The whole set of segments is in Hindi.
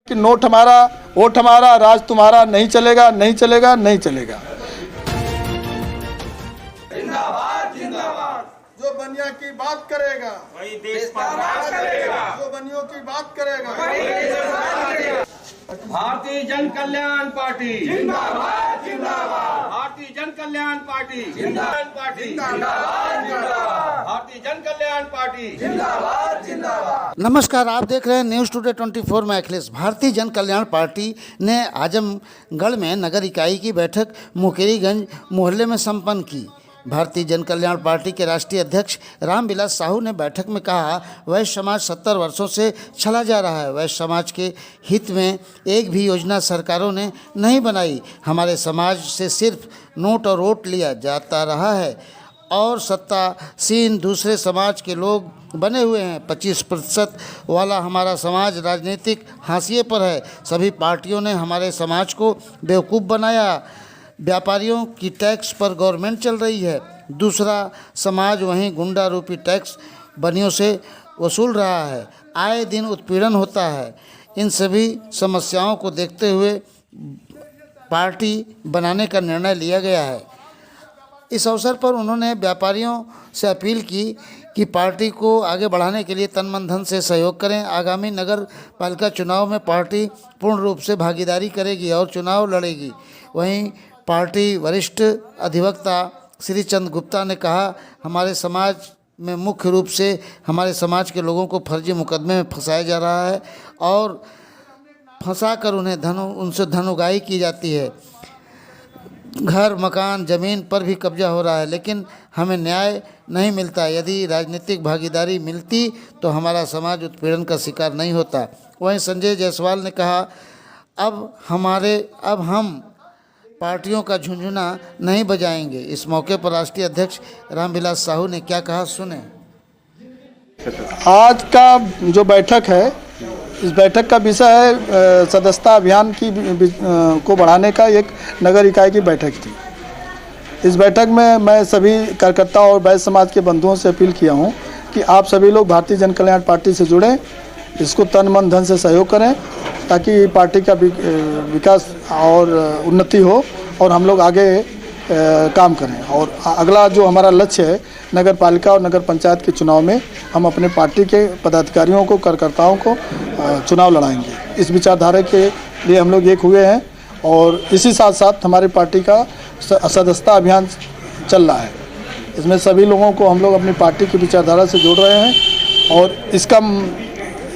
कि नोट हमारा, वोट हमारा, राज तुम्हारा, नहीं चलेगा, नहीं चलेगा, नहीं चलेगा। जिंदाबाद जिंदाबाद। जो बनिया की बात करेगा वही देश पर राज करेगा, जो बनियों की बात करेगा वही देश पर राज करेगा। भारतीय जन कल्याण पार्टी जिंदाबाद जिंदाबाद। भारतीय जन कल्याण पार्टी जिंदाबाद जिंदाबाद। भारतीय जन कल्याण पार्टी जिंदाबाद जिंदाबाद। नमस्कार, आप देख रहे हैं न्यूज़ टुडे 24 में अखिलेश। भारतीय जन कल्याण पार्टी ने आजमगढ़ में नगर इकाई की बैठक मुकेरीगंज मोहल्ले में संपन्न की। भारतीय जन कल्याण पार्टी के राष्ट्रीय अध्यक्ष रामविलास साहू ने बैठक में कहा, वैश्य समाज 70 वर्षों से चला जा रहा है। वैश्य समाज के हित में एक भी योजना सरकारों ने नहीं बनाई। हमारे समाज से सिर्फ नोट और वोट लिया जाता रहा है और सत्तासीन दूसरे समाज के लोग बने हुए हैं। 25% वाला हमारा समाज राजनीतिक हाशिए पर है। सभी पार्टियों ने हमारे समाज को बेवकूफ़ बनाया। व्यापारियों की टैक्स पर गवर्नमेंट चल रही है, दूसरा समाज वहीं गुंडा रूपी टैक्स बनियों से वसूल रहा है। आए दिन उत्पीड़न होता है। इन सभी समस्याओं को देखते हुए पार्टी बनाने का निर्णय लिया गया है। इस अवसर पर उन्होंने व्यापारियों से अपील की कि पार्टी को आगे बढ़ाने के लिए तन मन धन से सहयोग करें। आगामी नगर पालिका चुनाव में पार्टी पूर्ण रूप से भागीदारी करेगी और चुनाव लड़ेगी। वहीं पार्टी वरिष्ठ अधिवक्ता श्री चंद गुप्ता ने कहा, हमारे समाज में मुख्य रूप से हमारे समाज के लोगों को फर्जी मुकदमे में फंसाया जा रहा है और फंसाकर उनसे धन उगाही की जाती है। घर मकान ज़मीन पर भी कब्जा हो रहा है, लेकिन हमें न्याय नहीं मिलता। यदि राजनीतिक भागीदारी मिलती तो हमारा समाज उत्पीड़न का शिकार नहीं होता। वहीं संजय जायसवाल ने कहा, अब हम पार्टियों का झुंझुना नहीं बजाएंगे। इस मौके पर राष्ट्रीय अध्यक्ष रामविलास साहू ने क्या कहा, सुने। आज का जो बैठक है, इस बैठक का विषय है सदस्यता अभियान को बढ़ाने का। एक नगर इकाई की बैठक थी। इस बैठक में मैं सभी कार्यकर्ताओं और वैश्य समाज के बंधुओं से अपील किया हूं कि आप सभी लोग भारतीय जन कल्याण पार्टी से जुड़ें, इसको तन मन धन से सहयोग करें ताकि पार्टी का विकास और उन्नति हो और हम लोग आगे काम करें। और अगला जो हमारा लक्ष्य है, नगर पालिका और नगर पंचायत के चुनाव में हम अपने पार्टी के पदाधिकारियों को, कार्यकर्ताओं को चुनाव लड़ाएंगे। इस विचारधारा के लिए हम लोग एक हुए हैं और इसी साथ साथ हमारी पार्टी का सदस्यता अभियान चल रहा है। इसमें सभी लोगों को हम लोग अपनी पार्टी की विचारधारा से जोड़ रहे हैं। और इसका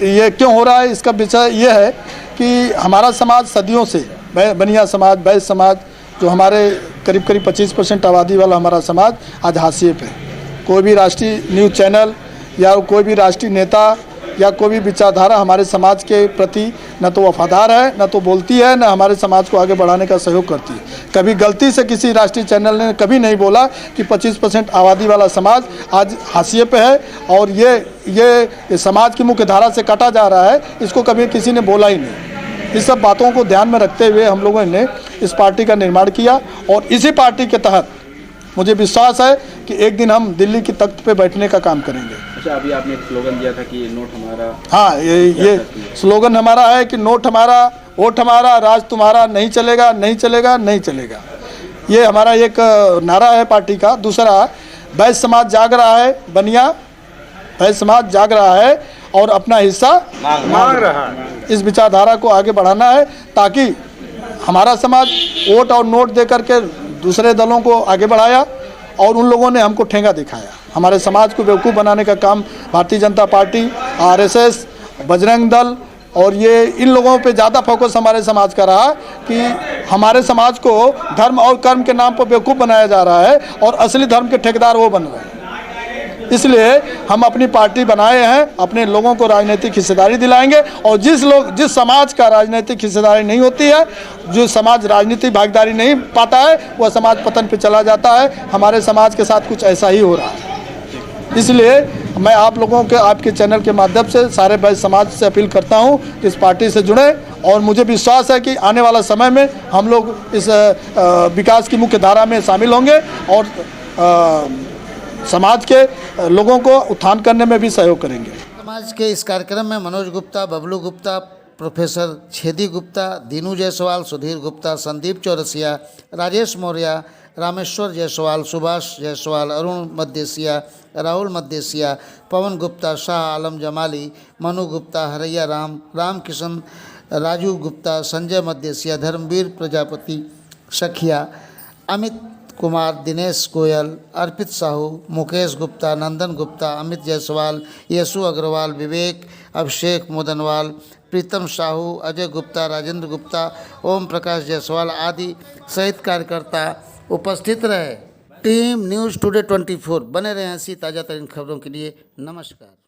ये क्यों हो रहा है, इसका विषय ये है कि हमारा समाज सदियों से, बनिया समाज, वैश्य समाज, जो हमारे करीब 25% आबादी वाला हमारा समाज आज हाशिए पे। कोई भी राष्ट्रीय न्यूज़ चैनल या कोई भी राष्ट्रीय नेता या कोई भी विचारधारा हमारे समाज के प्रति न तो वफादार है, न तो बोलती है, न हमारे समाज को आगे बढ़ाने का सहयोग करती है। कभी गलती से किसी राष्ट्रीय चैनल ने कभी नहीं बोला कि 25% आबादी वाला समाज आज हाशिए पे है और ये समाज की मुख्य धारा से काटा जा रहा है, इसको कभी किसी ने बोला ही नहीं। इस सब बातों को ध्यान में रखते हुए हम लोगों ने इस पार्टी का निर्माण किया और इसी पार्टी के तहत मुझे विश्वास है कि एक दिन हम दिल्ली की तख्त पे बैठने का काम करेंगे। अच्छा, अभी आपने एक स्लोगन दिया था कि नोट हमारा। हाँ, ये स्लोगन हमारा है कि नोट हमारा, वोट हमारा, राज तुम्हारा, नहीं चलेगा, नहीं चलेगा, नहीं चलेगा। ये हमारा एक नारा है पार्टी का। दूसरा, वैश्य समाज जाग रहा है, बनिया वैश्य समाज जाग रहा है और अपना हिस्सा मांग रहा है। इस विचारधारा को आगे बढ़ाना है ताकि हमारा समाज वोट और नोट दे करके दूसरे दलों को आगे बढ़ाया और उन लोगों ने हमको ठेंगा दिखाया। हमारे समाज को बेवकूफ़ बनाने का काम भारतीय जनता पार्टी, आरएसएस, बजरंग दल और ये इन लोगों पे ज़्यादा फोकस हमारे समाज का रहा कि हमारे समाज को धर्म और कर्म के नाम पर बेवकूफ़ बनाया जा रहा है और असली धर्म के ठेकेदार वो बन रहे हैं। इसलिए हम अपनी पार्टी बनाए हैं, अपने लोगों को राजनीतिक हिस्सेदारी दिलाएंगे और जिस समाज का राजनीतिक हिस्सेदारी नहीं होती है, जो समाज राजनीतिक भागीदारी नहीं पाता है, वह समाज पतन पे चला जाता है। हमारे समाज के साथ कुछ ऐसा ही हो रहा है। इसलिए मैं आप लोगों के, आपके चैनल के माध्यम से सारे वैश्य समाज से अपील करता हूं कि इस पार्टी से जुड़े और मुझे विश्वास है कि आने वाला समय में हम लोग इस विकास की मुख्य धारा में शामिल होंगे और समाज के लोगों को उत्थान करने में भी सहयोग करेंगे। समाज के इस कार्यक्रम में मनोज गुप्ता, बबलू गुप्ता, प्रोफेसर छेदी गुप्ता, दीनू जायसवाल, सुधीर गुप्ता, संदीप चौरसिया, राजेश मौर्य, रामेश्वर जायसवाल, सुभाष जायसवाल, अरुण मद्देसिया, राहुल मद्देसिया, पवन गुप्ता, शाह आलम जमाली, मनु गुप्ता, हरैया राम, राम किशन, राजू गुप्ता, संजय मद्देसिया, धर्मवीर प्रजापति सखिया, अमित कुमार, दिनेश गोयल, अर्पित साहू, मुकेश गुप्ता, नंदन गुप्ता, अमित जायसवाल, यशु अग्रवाल, विवेक, अभिषेक मोदनवाल, प्रीतम साहू, अजय गुप्ता, राजेंद्र गुप्ता, ओम प्रकाश जायसवाल आदि सहित कार्यकर्ता उपस्थित रहे। टीम न्यूज़ टुडे 24 बने रहे ऐसी ताज़ा तरीन खबरों के लिए। नमस्कार।